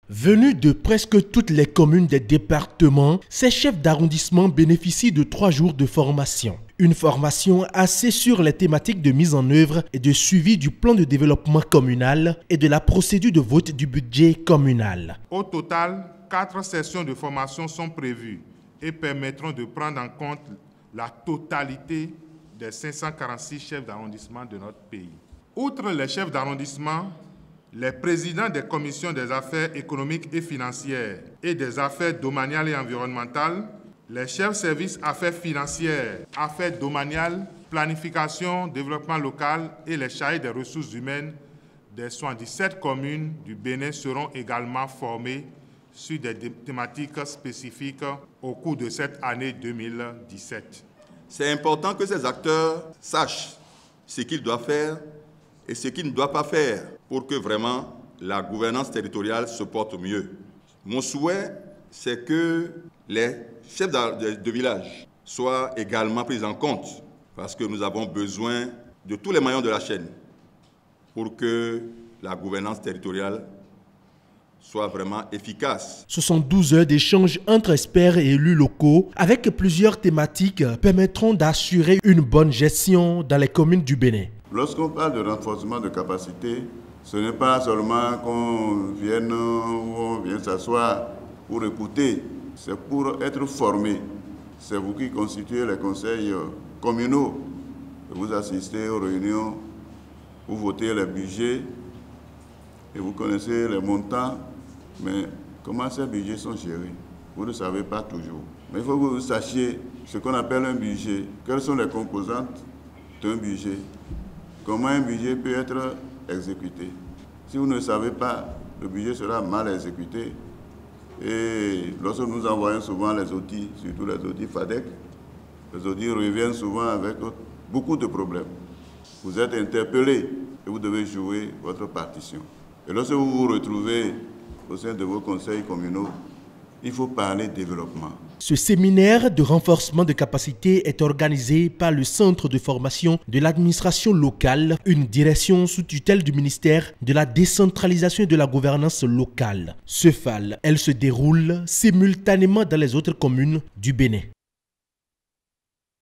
Venus de presque toutes les communes des départements, ces chefs d'arrondissement bénéficient de 3 jours de formation. Une formation axée sur les thématiques de mise en œuvre et de suivi du plan de développement communal et de la procédure de vote du budget communal. Au total, 4 sessions de formation sont prévues et permettront de prendre en compte la totalité des 546 chefs d'arrondissement de notre pays. Outre les chefs d'arrondissement, les présidents des commissions des affaires économiques et financières et des affaires domaniales et environnementales, les chefs services affaires financières, affaires domaniales, planification, développement local et les chargés des ressources humaines des 77 communes du Bénin seront également formés sur des thématiques spécifiques au cours de cette année 2017. C'est important que ces acteurs sachent ce qu'ils doivent faire et ce qu'ils ne doivent pas faire pour que vraiment la gouvernance territoriale se porte mieux. Mon souhait, c'est que les chefs de village soient également pris en compte parce que nous avons besoin de tous les maillons de la chaîne pour que la gouvernance territoriale soit vraiment efficace. 72 heures d'échange entre experts et élus locaux avec plusieurs thématiques permettront d'assurer une bonne gestion dans les communes du Bénin. Lorsqu'on parle de renforcement de capacité, ce n'est pas seulement qu'on vienne ou on vient s'asseoir pour écouter, c'est pour être formé. C'est vous qui constituez les conseils communaux. Vous assistez aux réunions, vous votez les budgets et vous connaissez les montants, mais comment ces budgets sont gérés, vous ne savez pas toujours. Mais il faut que vous sachiez ce qu'on appelle un budget, quelles sont les composantes d'un budget. Comment un budget peut être exécuté. Si vous ne savez pas, le budget sera mal exécuté. Et lorsque nous envoyons souvent les audits, surtout les audits FADEC, les audits reviennent souvent avec beaucoup de problèmes. Vous êtes interpellé et vous devez jouer votre partition. Et lorsque vous vous retrouvez au sein de vos conseils communaux, il faut parler développement. Ce séminaire de renforcement de capacité est organisé par le Centre de formation de l'administration locale, une direction sous tutelle du ministère de la décentralisation et de la gouvernance locale. Ce FAL, elle se déroule simultanément dans les autres communes du Bénin.